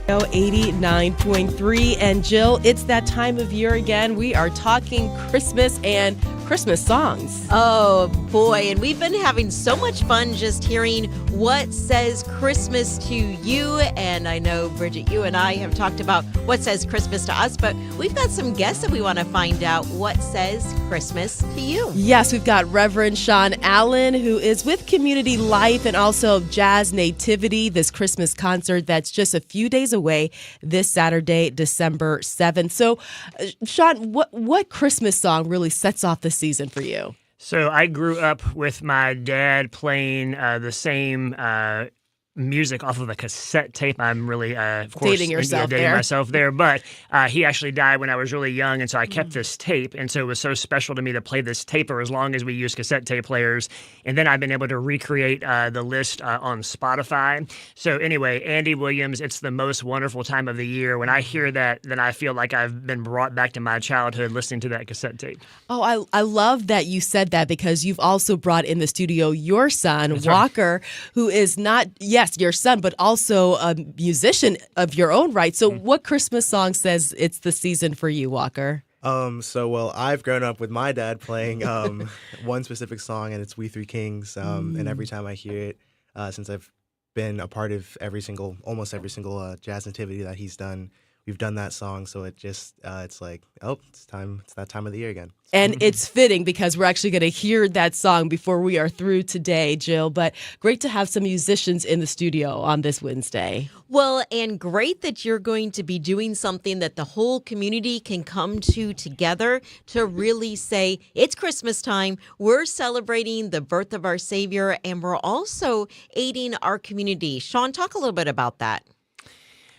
89.3. And Jill, it's that time of year again. We are talking Christmas and Christmas songs. Oh, boy. And we've been having so much fun just hearing what says Christmas to you. And I know, Bridget, you and I have talked about what says Christmas to us, but we've got some guests that we want to find out what says Christmas to you. Yes, we've got Reverend Shawn Allen, who is with Community Life and also Jazz Nativity, this Christmas concert that's just a few days away this Saturday, December 7th. So, Shawn, what Christmas song really sets off the season for you? So I grew up with my dad playing the same music off of a cassette tape. I'm really, of course, dating yourself dating there. myself there. But he actually died when I was really young, and so I kept this tape. And so it was so special to me to play this tape for as long as we used cassette tape players. And then I've been able to recreate the list on Spotify. So anyway, Andy Williams, It's the Most Wonderful Time of the Year. When I hear that, then I feel like I've been brought back to my childhood listening to that cassette tape. Oh, I love that you said that, because you've also brought in the studio your son, That's Walker, who is not, yes, your son, but also a musician of your own right. So what Christmas song says it's the season for you, Walker? Well, I've grown up with my dad playing one specific song, and it's We Three Kings. And every time I hear it, since I've been a part of almost every single Jazz Nativity that he's done, we've done that song. So it just, it's like, oh, it's that time of the year again. And it's fitting because we're actually going to hear that song before we are through today, Jill. But great to have some musicians in the studio on this Wednesday. Well, and great that you're going to be doing something that the whole community can come to together to really say, it's Christmas time. We're celebrating the birth of our Savior, and we're also aiding our community. Shawn, talk a little bit about that.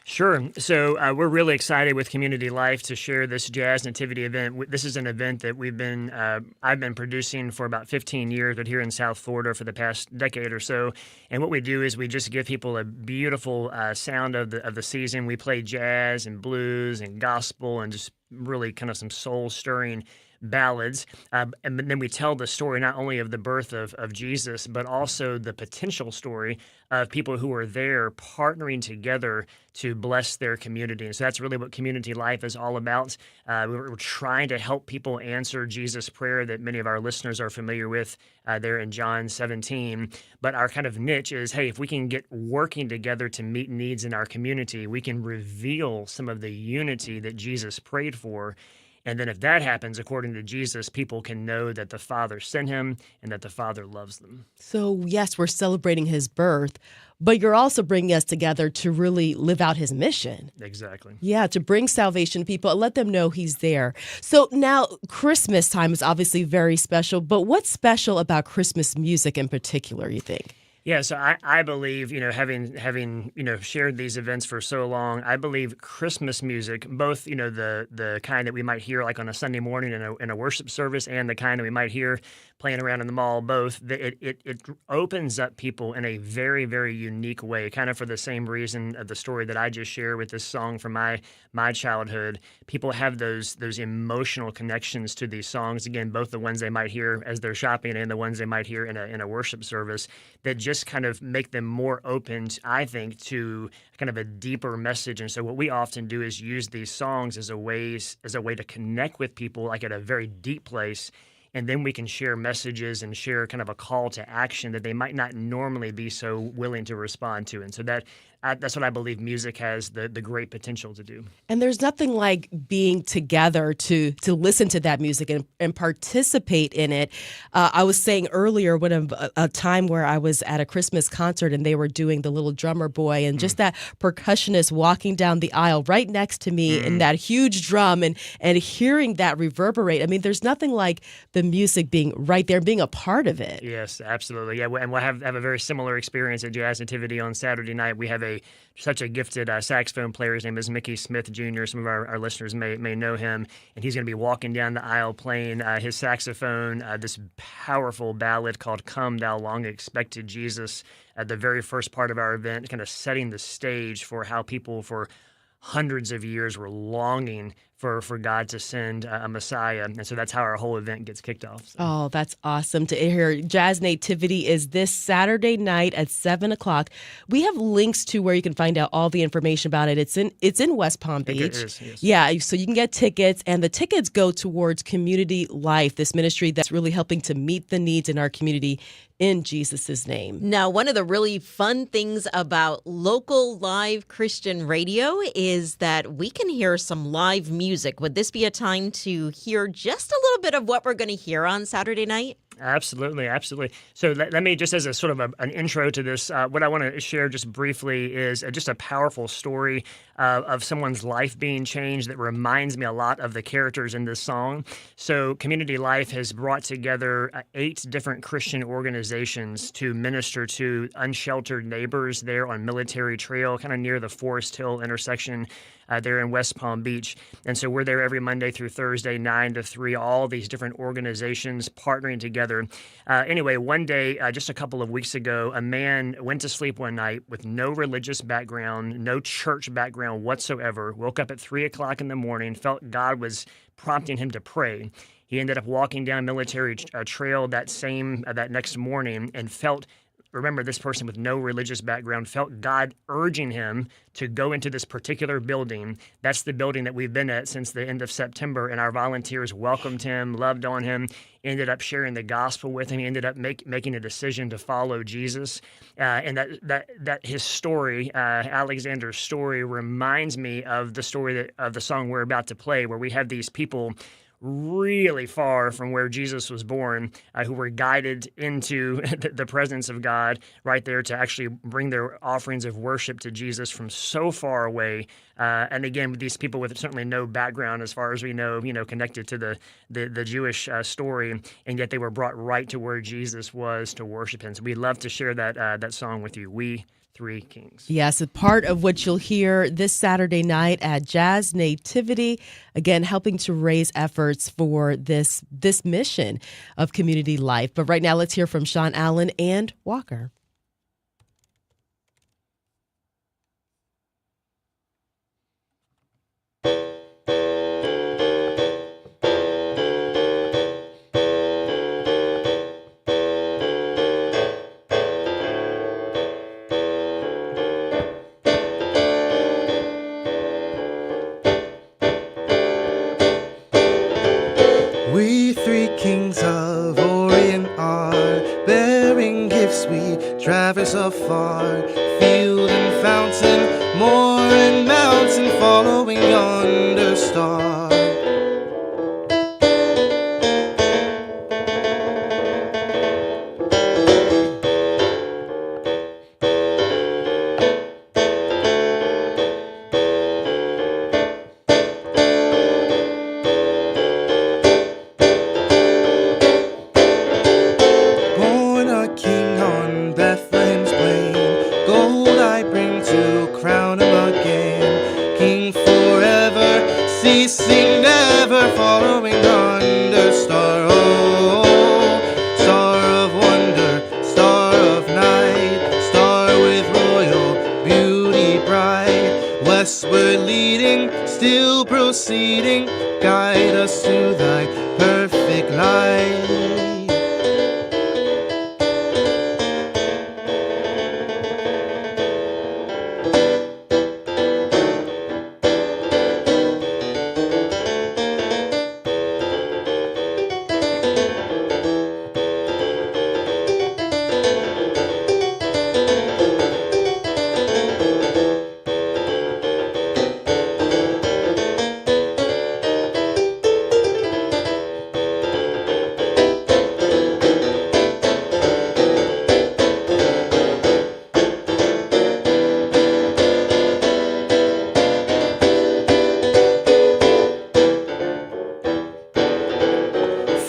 Sure. So we're really excited with Community Life to share this Jazz Nativity event. This is an event that I've been producing for about 15 years, but here in South Florida for the past decade or so. And what we do is we just give people a beautiful sound of the season. We play jazz and blues and gospel and just really kind of some soul-stirring ballads, and then we tell the story not only of the birth of Jesus, but also the potential story of people who are there partnering together to bless their community. And so that's really what Community Life is all about. We're trying to help people answer Jesus' prayer that many of our listeners are familiar with there in John 17. But our kind of niche is, hey, if we can get working together to meet needs in our community, we can reveal some of the unity that Jesus prayed for. And then if that happens, according to Jesus, people can know that the Father sent him and that the Father loves them. So, yes, we're celebrating his birth, but you're also bringing us together to really live out his mission. Exactly. Yeah, to bring salvation to people and let them know he's there. So now Christmas time is obviously very special, but what's special about Christmas music in particular, you think? Yeah, so I believe, having shared these events for so long, I believe Christmas music, both, the kind that we might hear like on a Sunday morning in a worship service and the kind that we might hear playing around in the mall, both, it opens up people in a very, very unique way, kind of for the same reason of the story that I just shared with this song from my childhood. People have those emotional connections to these songs, again, both the ones they might hear as they're shopping and the ones they might hear in a worship service, that just kind of make them more open, I think, to kind of a deeper message. And so what we often do is use these songs as a way to connect with people, like at a very deep place. And then we can share messages and share kind of a call to action that they might not normally be so willing to respond to. And so that's what I believe music has the great potential to do. And there's nothing like being together to listen to that music and participate in it. I was saying earlier when a time where I was at a Christmas concert and they were doing the little drummer boy and just that percussionist walking down the aisle right next to me in that huge drum and hearing that reverberate. I mean, there's nothing like the music being right there, being a part of it. Yes, absolutely. Yeah, and we'll have a very similar experience at Jazz Nativity on Saturday night. We have such a gifted saxophone player. His name is Mickey Smith Jr. Some of our listeners may know him, and he's going to be walking down the aisle playing his saxophone, this powerful ballad called Come Thou Long Expected Jesus, at the very first part of our event, kind of setting the stage for how people for hundreds of years were longing for God to send a Messiah. And so that's how our whole event gets kicked off. So. Oh, that's awesome to hear. Jazz Nativity is this Saturday night at 7 o'clock. We have links to where you can find out all the information about it. It's in West Palm Beach. It is, yes. Yeah, so you can get tickets, and the tickets go towards Community Life, this ministry that's really helping to meet the needs in our community in Jesus' name. Now, one of the really fun things about local live Christian radio is that we can hear some live music. Would this be a time to hear just a little bit of what we're going to hear on Saturday night? Absolutely, absolutely. So let me, just as a sort of an intro to this, what I want to share just briefly is just a powerful story of someone's life being changed that reminds me a lot of the characters in this song. So Community Life has brought together 8 different Christian organizations to minister to unsheltered neighbors there on Military Trail, kind of near the Forest Hill intersection there in West Palm Beach. And so we're there every Monday through Thursday, 9 to 3, all these different organizations partnering together. Anyway, one day, just a couple of weeks ago, a man went to sleep one night with no religious background, no church background whatsoever, woke up at 3 o'clock in the morning, felt God was prompting him to pray. He ended up walking down Military Trail that next morning and felt, remember, this person with no religious background felt God urging him to go into this particular building. That's the building that we've been at since the end of September, and our volunteers welcomed him, loved on him, ended up sharing the gospel with him. He ended up making a decision to follow Jesus, and that his story, Alexander's story, reminds me of the story of the song we're about to play, where we have these people really far from where Jesus was born, who were guided into the presence of God right there to actually bring their offerings of worship to Jesus from so far away. And again, these people with certainly no background, as far as we know, connected to the Jewish story, and yet they were brought right to where Jesus was to worship him. So we'd love to share that song with you. We Three Kings. Yes, a part of what you'll hear this Saturday night at Jazz Nativity, again, helping to raise efforts for this mission of Community Life. But right now, let's hear from Shawn Allen and Walker. We 3 kings of Orient are, bearing gifts we traverse afar, field and fountain, moor and mountain, following yonder star. Ceasing never, following yonder star. Oh, star of wonder, star of night, star with royal beauty bright, westward leading, still proceeding, guide us to thy perfect light.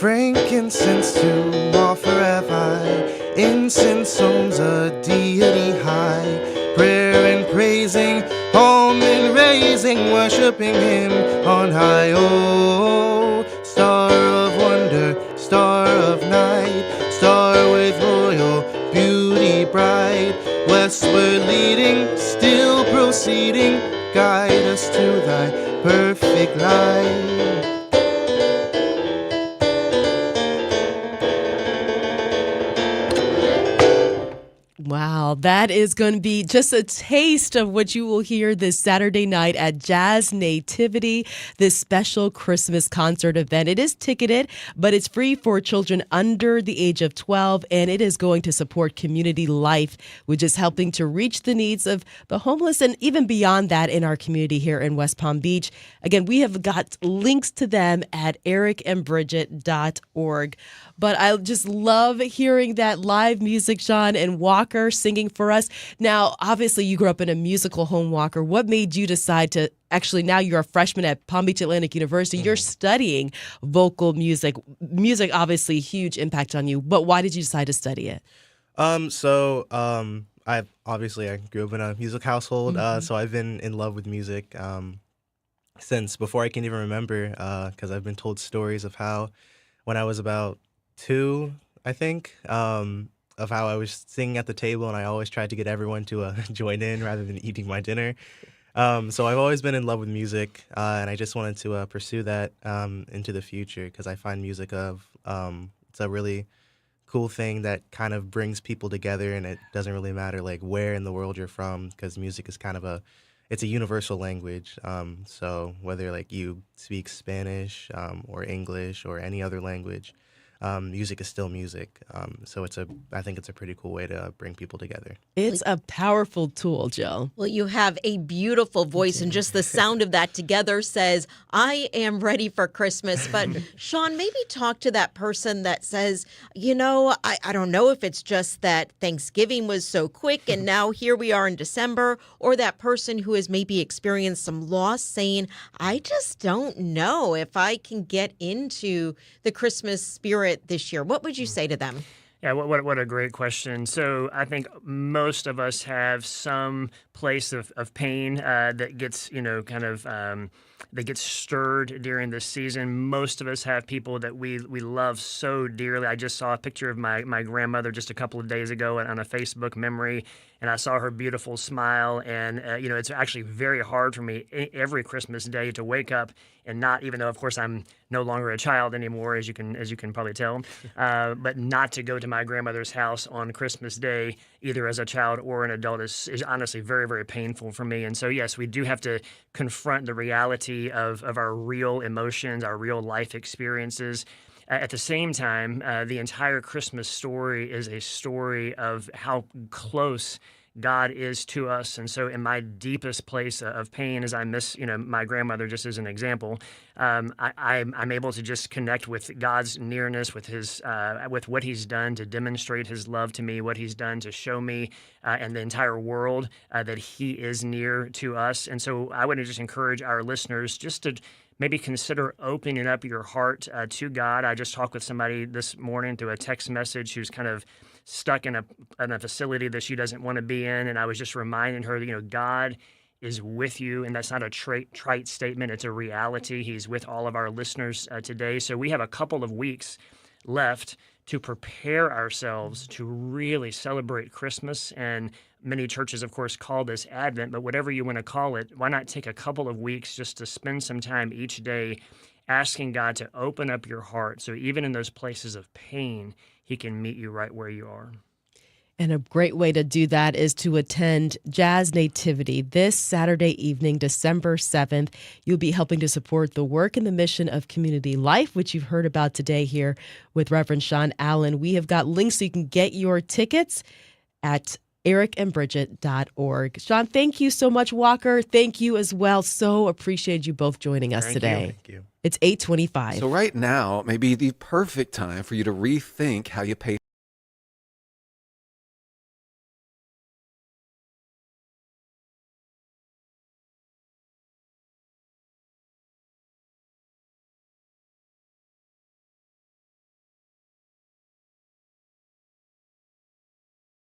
Frankincense to offer have I, incense owns a deity high, prayer and praising, home and raising, worshiping him on high. Oh, star of wonder, star of night, star with royal beauty bright, westward leading, still proceeding, guide us to thy perfect light. Wow, that is going to be just a taste of what you will hear this Saturday night at Jazz Nativity, this special Christmas concert event. It is ticketed, but it's free for children under the age of 12, and it is going to support community life, which is helping to reach the needs of the homeless and even beyond that in our community here in West Palm Beach. Again, we have got links to them at ericandbrigitte.org. But I just love hearing that live music, Shawn, and Walker singing for us. Now, obviously, you grew up in a musical home, Walker. What made you decide to actually, now you're a freshman at Palm Beach Atlantic University, you're studying vocal music. Music, obviously, huge impact on you. But why did you decide to study it? I grew up in a music household, so I've been in love with music since before I can even remember, because I've been told stories of how when I was about 2, I think, of how I was singing at the table and I always tried to get everyone to join in rather than eating my dinner. So I've always been in love with music, and I just wanted to pursue that into the future because I find music it's a really cool thing that kind of brings people together, and it doesn't really matter like where in the world you're from because music is kind of it's a universal language. So whether like you speak Spanish or English or any other language, music is still music. So I think it's a pretty cool way to bring people together. It's a powerful tool, Jill. Well, you have a beautiful voice, and just the sound of that together says, I am ready for Christmas. But Shawn, maybe talk to that person that says, I don't know if it's just that Thanksgiving was so quick and now here we are in December, or that person who has maybe experienced some loss saying, I just don't know if I can get into the Christmas spirit this year. What would you say to them? Yeah, what a great question. So I think most of us have some place of pain that gets, that gets stirred during this season. Most of us have people that we love so dearly. I just saw a picture of my grandmother just a couple of days ago on a Facebook memory, and I saw her beautiful smile. And, it's actually very hard for me every Christmas day to wake up and not, even though, of course, I'm no longer a child anymore, as you can probably tell, but not to go to my grandmother's house on Christmas Day, either as a child or an adult, is honestly very, very painful for me. And so, yes, we do have to confront the reality of our real emotions, our real life experiences. At the same time, the entire Christmas story is a story of how close God is to us. And so in my deepest place of pain, as I miss, my grandmother, just as an example, I'm able to just connect with God's nearness, with with what he's done to demonstrate his love to me, what he's done to show me and the entire world that he is near to us. And so I would just encourage our listeners just to maybe consider opening up your heart to God. I just talked with somebody this morning through a text message who's kind of stuck in a facility that she doesn't want to be in, and I was just reminding her, God is with you, and that's not a trite statement. It's a reality. He's with all of our listeners today. So we have a couple of weeks left to prepare ourselves to really celebrate Christmas. And many churches, of course, call this Advent, but whatever you want to call it, why not take a couple of weeks just to spend some time each day asking God to open up your heart so even in those places of pain, he can meet you right where you are. And a great way to do that is to attend Jazz Nativity this Saturday evening, December 7th. You'll be helping to support the work and the mission of Community Life, which you've heard about today here with Reverend Shawn Allen. We have got links so you can get your tickets at ericandbrigitte.org. Shawn, thank you so much. Walker, thank you as well. So appreciate you both joining us today. Thank you. It's 8:25. So right now may be the perfect time for you to rethink how you pay